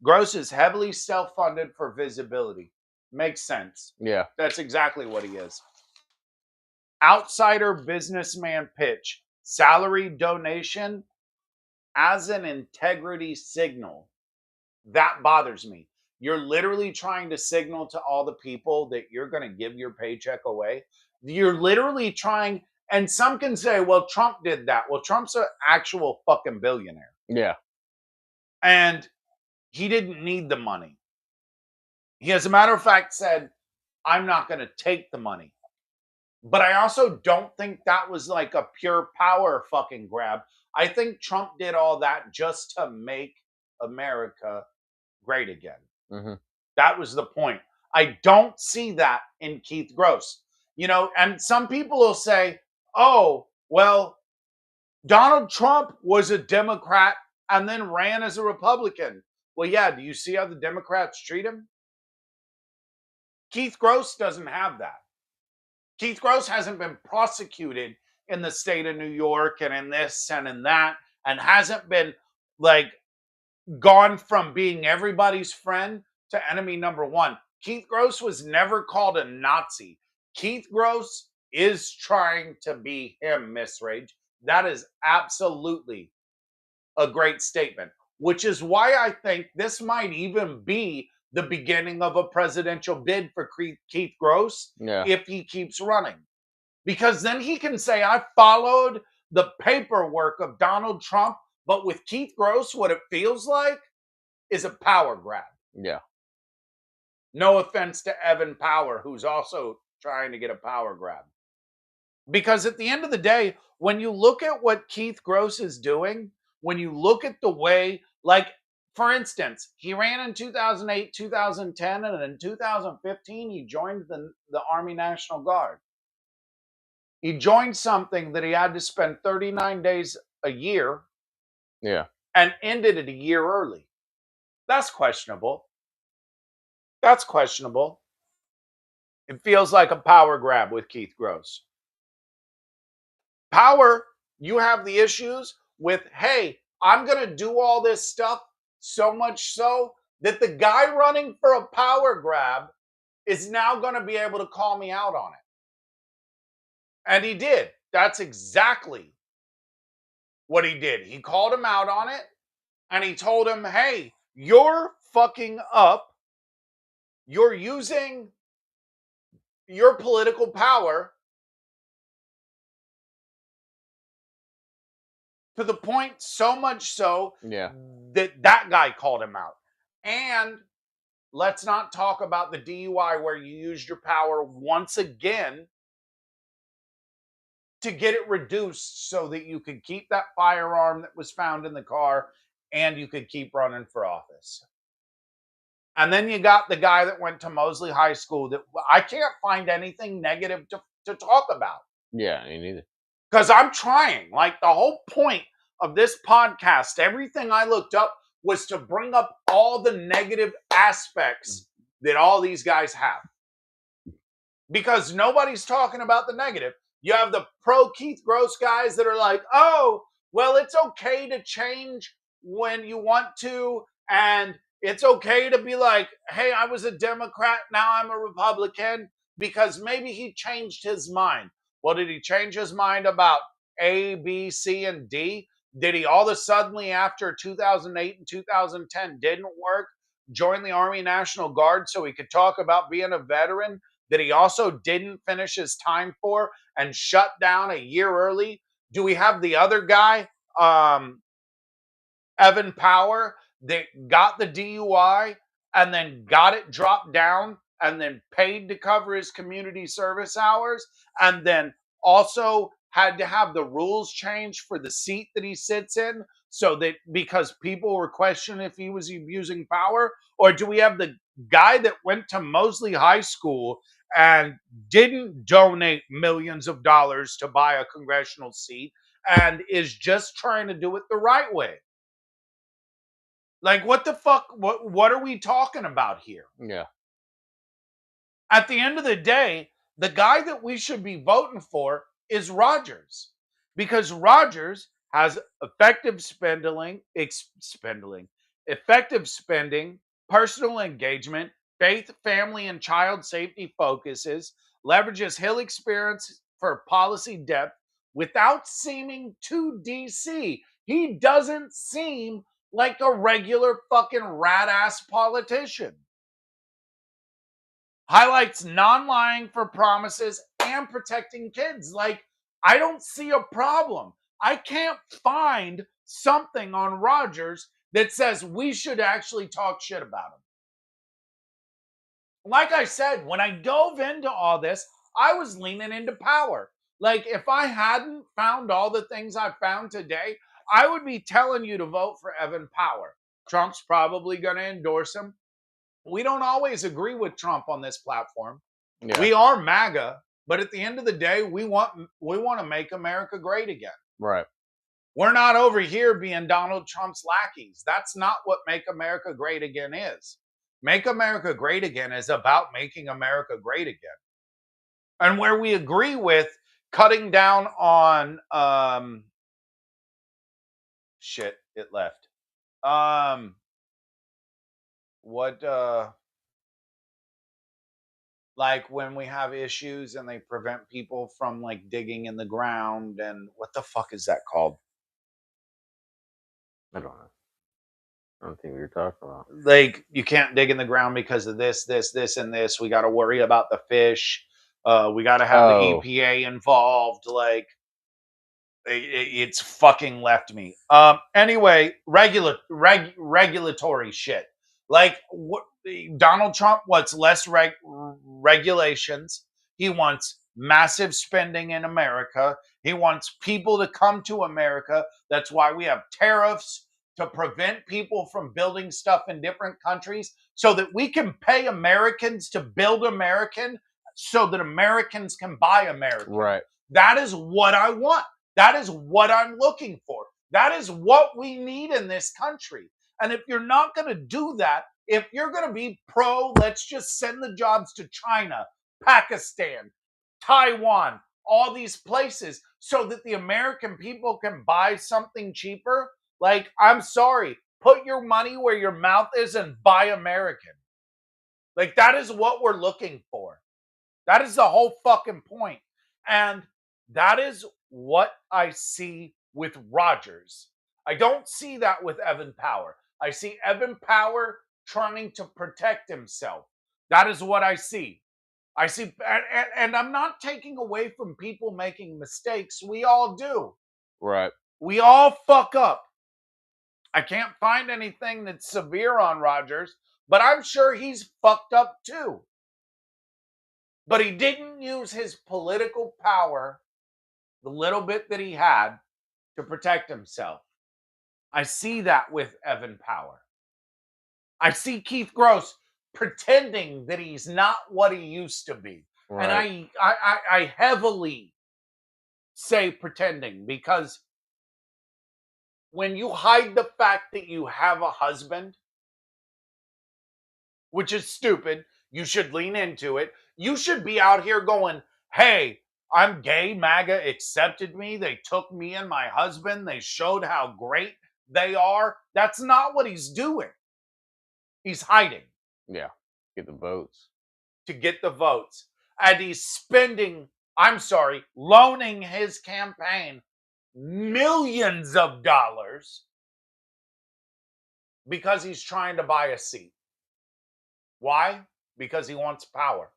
Gross is heavily self-funded for visibility. Makes sense. Yeah. That's exactly what he is. Outsider businessman pitch. Salary donation as an integrity signal. That bothers me. You're literally trying to signal to all the people that you're going to give your paycheck away. You're literally trying, and some can say, well, Trump did that. Well, Trump's an actual fucking billionaire. Yeah. And he didn't need the money. He, as a matter of fact, said, I'm not going to take the money. But I also don't think that was like a pure power fucking grab. I think Trump did all that just to make America great again. Mm-hmm. That was the point. I don't see that in Keith Gross. You know, and some people will say, oh, well, Donald Trump was a Democrat and then ran as a Republican. Well, yeah, do you see how the Democrats treat him? Keith Gross doesn't have that. Keith Gross hasn't been prosecuted in the state of New York and in this and in that, and hasn't been like gone from being everybody's friend to enemy number one. Keith Gross was never called a Nazi. Keith Gross is trying to be him, Miss Rage. That is absolutely a great statement, which is why I think this might even be the beginning of a presidential bid for Keith Gross if he keeps running. Because then he can say, I followed the paperwork of Donald Trump, but with Keith Gross, what it feels like is a power grab. Yeah. No offense to Evan Power, who's also trying to get a power grab. Because at the end of the day, when you look at what Keith Gross is doing, when you look at the way, like, for instance, he ran in 2008, 2010, and in 2015, he joined the Army National Guard. He joined something that he had to spend 39 days a year. Yeah. And ended it a year early. That's questionable. That's questionable. It feels like a power grab with Keith Gross. Power, you have the issues with, hey, I'm going to do all this stuff so much so that the guy running for a power grab is now going to be able to call me out on it. And he did. That's exactly what he did. He called him out on it, and he told him, hey, you're fucking up. You're using your political power to the point so much so that guy called him out. And let's not talk about the DUI where you used your power once again to get it reduced so that you could keep that firearm that was found in the car and you could keep running for office. And then you got the guy that went to Mosley High School that I can't find anything negative to talk about. Yeah, me neither. Because I'm trying. Like, the whole point of this podcast, everything I looked up was to bring up all the negative aspects that all these guys have. Because nobody's talking about the negative. You have the pro Keith Gross guys that are like, oh, well, it's okay to change when you want to, and it's okay to be like, hey, I was a Democrat, now I'm a Republican, because maybe he changed his mind. Well, did he change his mind about A, B, C, and D? Did he all of a sudden, after 2008 and 2010 didn't work, join the Army National Guard so he could talk about being a veteran that he also didn't finish his time for and shut down a year early? Do we have the other guy, Evan Power that got the DUI and then got it dropped down and then paid to cover his community service hours and then also had to have the rules changed for the seat that he sits in so that because people were questioning if he was abusing power? Or do we have the guy that went to Mosley High School and didn't donate millions of dollars to buy a congressional seat and is just trying to do it the right way? Like, what the fuck? What are we talking about here? Yeah. At the end of the day, the guy that we should be voting for is Rogers, because Rogers has effective spending, personal engagement, faith, family, and child safety focuses, leverages Hill experience for policy depth without seeming too DC. He doesn't seem like a regular fucking rat ass politician. Highlights non-lying for promises and protecting kids. Like, I don't see a problem. I can't find something on Rogers that says we should actually talk shit about him. Like I said, when I dove into all this, I was leaning into power. Like, if I hadn't found all the things I found today, I would be telling you to vote for Evan Power. Trump's probably going to endorse him. We don't always agree with Trump on this platform. Yeah. We are MAGA, but at the end of the day, we want to make America great again. Right. We're not over here being Donald Trump's lackeys. That's not what Make America Great Again is. Make America Great Again is about making America great again. And where we agree with cutting down on shit, it left. Like when we have issues and they prevent people from like digging in the ground, and what the fuck is that called? I don't know. I don't think we were talking about. Like, you can't dig in the ground because of this, and this. We got to worry about the fish. We got to have the EPA involved. Like, it's fucking left me. Anyway, regulatory shit. Like, Donald Trump wants less regulations. He wants massive spending in America. He wants people to come to America. That's why we have tariffs, to prevent people from building stuff in different countries so that we can pay Americans to build American so that Americans can buy American. Right. That is what I want. That is what I'm looking for. That is what we need in this country. And if you're not going to do that, if you're going to be pro, let's just send the jobs to China, Pakistan, Taiwan, all these places so that the American people can buy something cheaper. Like, I'm sorry, put your money where your mouth is and buy American. Like, that is what we're looking for. That is the whole fucking point. And that is what I see with Rogers. I don't see that with Evan Power. I see Evan Power trying to protect himself. That is what I see. I see, and I'm not taking away from people making mistakes. We all do. Right. We all fuck up. I can't find anything that's severe on Rogers, but I'm sure he's fucked up too. But he didn't use his political power, the little bit that he had, to protect himself. I see that with Evan Power. I see Keith Gross pretending that he's not what he used to be. Right. And I heavily say pretending, because when you hide the fact that you have a husband, which is stupid, you should lean into it. You should be out here going, hey, I'm gay, MAGA accepted me. They took me and my husband. They showed how great they are. That's not what he's doing. He's hiding. Yeah, get the votes. To get the votes. And he's loaning his campaign millions of dollars because he's trying to buy a seat. Why? Because he wants power.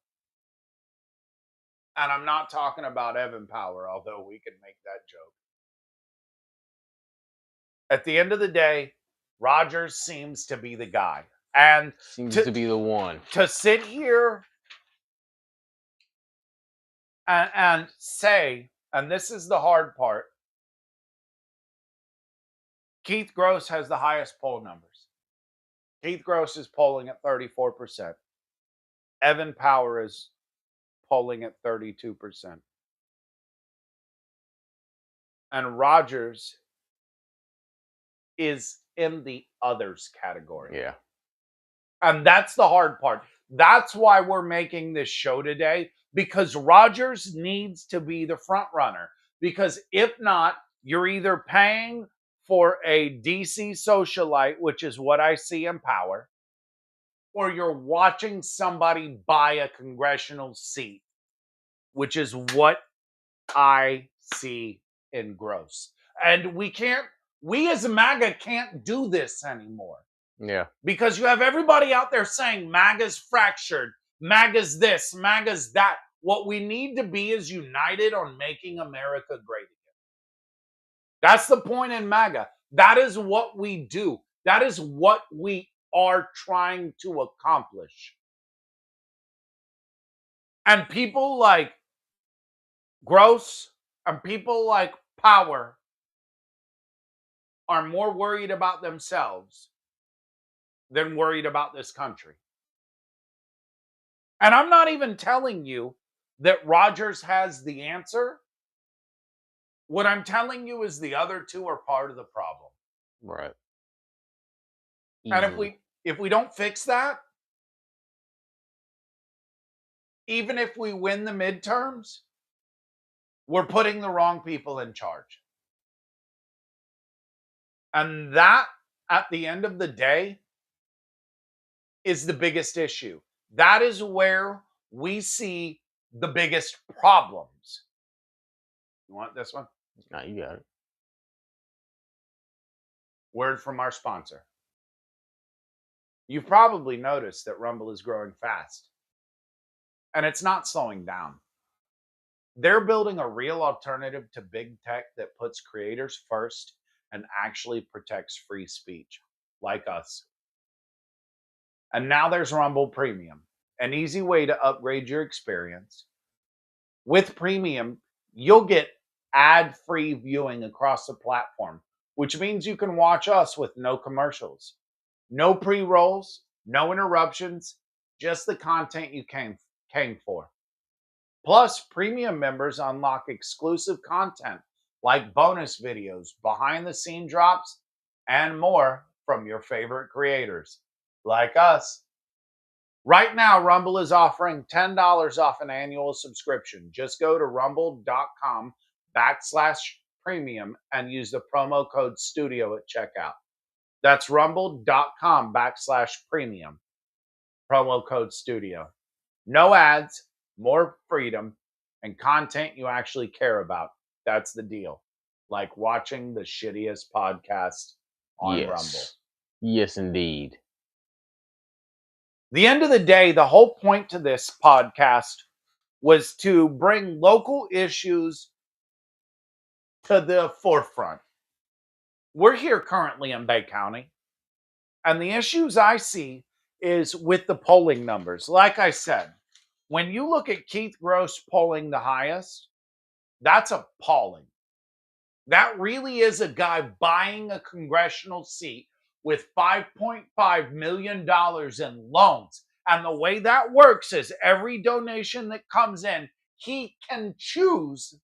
And I'm not talking about Evan Power, although we can make that joke. At the end of the day, Rogers seems to be the guy. And seems to be the one. To sit here and say, and this is the hard part, Keith Gross has the highest poll numbers. Keith Gross is polling at 34%. Evan Power is polling at 32%. And Rogers is in the others category. Yeah. And that's the hard part. That's why we're making this show today, because Rogers needs to be the front runner. Because if not, you're either paying for a DC socialite, which is what I see in Power, or you're watching somebody buy a congressional seat, which is what I see in Gross. And we as MAGA can't do this anymore. Yeah. Because you have everybody out there saying MAGA's fractured, MAGA's this, MAGA's that. What we need to be is united on making America great again. That's the point in MAGA. That is what we do. That is what we are trying to accomplish. And people like Gross and people like Power are more worried about themselves than worried about this country. And I'm not even telling you that Rogers has the answer. What I'm telling you is the other two are part of the problem. Right. And if we don't fix that, even if we win the midterms, we're putting the wrong people in charge. And that, at the end of the day, is the biggest issue. That is where we see the biggest problems. You want this one? No, you got it. Word from our sponsor. You've probably noticed that Rumble is growing fast. And it's not slowing down. They're building a real alternative to big tech that puts creators first and actually protects free speech, like us. And now there's Rumble Premium, an easy way to upgrade your experience. With Premium, you'll get ad-free viewing across the platform, which means you can watch us with no commercials, no pre-rolls, no interruptions, just the content you came for. Plus, Premium members unlock exclusive content like bonus videos, behind-the-scene drops, and more from your favorite creators, like us. Right now, Rumble is offering $10 off an annual subscription. Just go to rumble.com/premium and use the promo code STUDIO at checkout. That's rumble.com/premium. Promo code STUDIO. No ads, more freedom, and content you actually care about. That's the deal. Like watching the shittiest podcast on Rumble. Yes, indeed. The end of the day, the whole point to this podcast was to bring local issues to the forefront. We're here currently in Bay County, and the issues I see is with the polling numbers. Like I said, when you look at Keith Gross polling the highest, that's appalling. That really is a guy buying a congressional seat with $5.5 million in loans. And the way that works is every donation that comes in, he can choose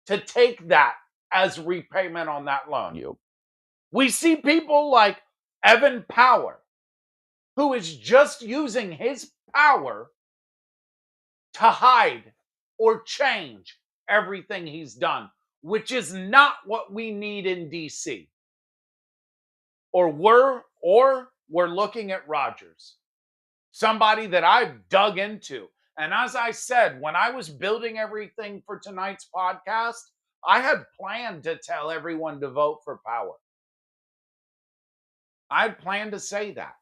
to take that as repayment on that loan. Yep. We see people like Evan Power, who is just using his power to hide or change everything he's done, which is not what we need in DC. Or we're looking at Rogers, somebody that I've dug into. And as I said, when I was building everything for tonight's podcast, I had planned to tell everyone to vote for Power. I had planned to say that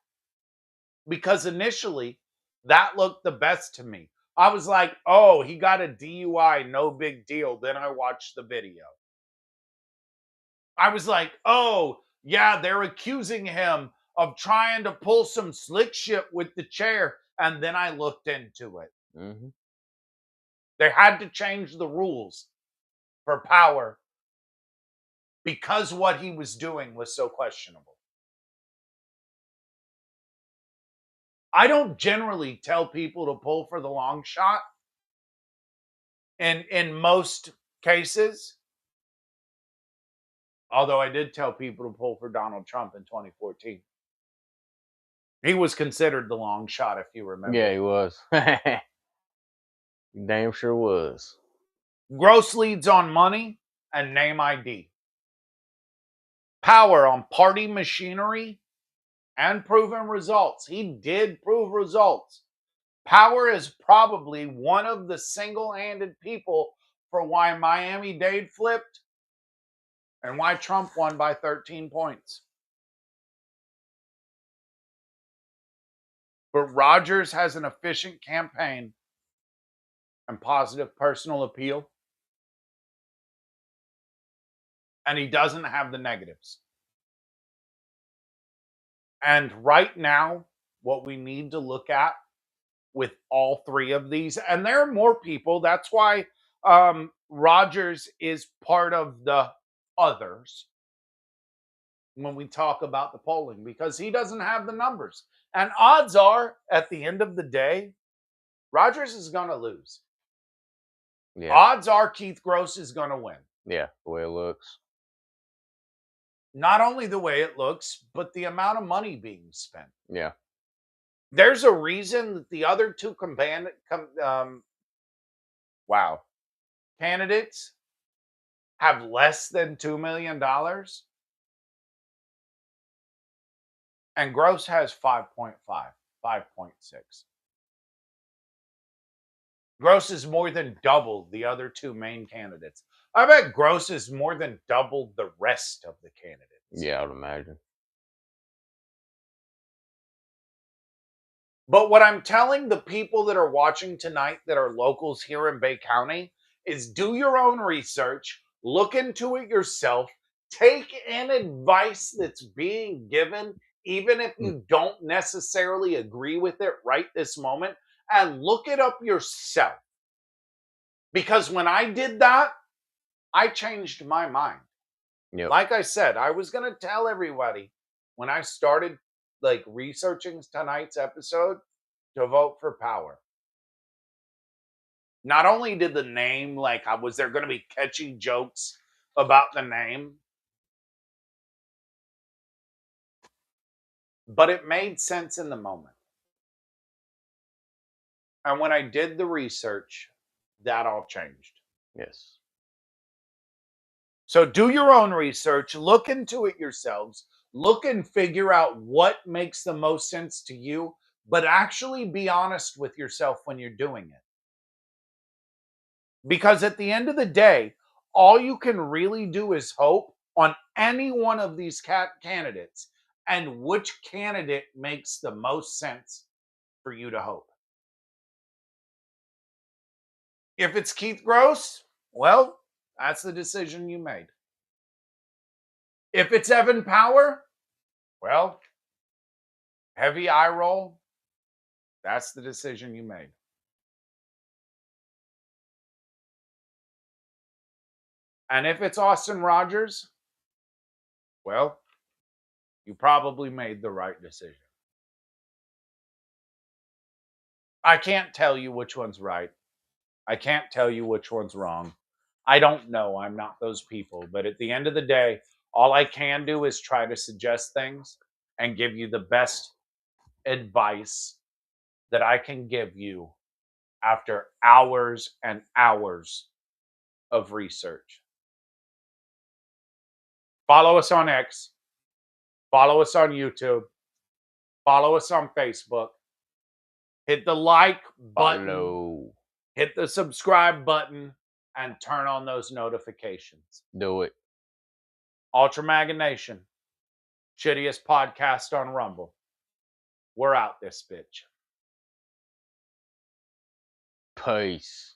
because initially that looked the best to me. I was like, oh, he got a DUI, no big deal. Then I watched the video. I was like, oh, Yeah, they're accusing him of trying to pull some slick shit with the chair. And then I looked into it. Mm-hmm. They had to change the rules for power because what he was doing was so questionable. I don't generally tell people to pull for the long shot. And in most cases, although I did tell people to pull for Donald Trump in 2014. He was considered the long shot, if you remember. Yeah, he was. Damn sure was. Gross leads on money and name ID. Power on party machinery and proven results. He did prove results. Power is probably one of the single-handed people for why Miami-Dade flipped and why Trump won by 13 points. But Rogers has an efficient campaign and positive personal appeal. And he doesn't have the negatives. And right now, what we need to look at with all three of these, and there are more people, that's why Rogers is part of the others when we talk about the polling, because he doesn't have the numbers. And odds are, at the end of the day, Rogers is going to lose. Yeah. Odds are Keith Gross is going to win. Yeah, the way it looks. Not only the way it looks, but the amount of money being spent. Yeah. There's a reason that the other two candidates have less than $2 million. And Gross has 5.5, 5.6. Gross is more than double the other two main candidates. I bet Gross is more than double the rest of the candidates. Yeah, I would imagine. But what I'm telling the people that are watching tonight that are locals here in Bay County is do your own research, look into it yourself, take in advice that's being given, even if you don't necessarily agree with it right this moment, and look it up yourself. Because when I did that, I changed my mind. Yep. Like I said, I was going to tell everybody when I started researching tonight's episode to vote for power. Not only did the name, was there going to be catchy jokes about the name, but it made sense in the moment. And when I did the research, that all changed. Yes. So do your own research, look into it yourselves, look and figure out what makes the most sense to you, but actually be honest with yourself when you're doing it. Because at the end of the day, all you can really do is hope on any one of these candidates and which candidate makes the most sense for you to hope. If it's Keith Gross, well, that's the decision you made. If it's Evan Power, well, heavy eye roll, that's the decision you made. And if it's Austin Rogers, well, you probably made the right decision. I can't tell you which one's right. I can't tell you which one's wrong. I don't know. I'm not those people. But at the end of the day, all I can do is try to suggest things and give you the best advice that I can give you after hours and hours of research. Follow us on X. Follow us on YouTube. Follow us on Facebook. Hit the like button. Follow. Hit the subscribe button and turn on those notifications. Do it. Ultra MAGA Nation. Shittiest podcast on Rumble. We're out this bitch. Peace.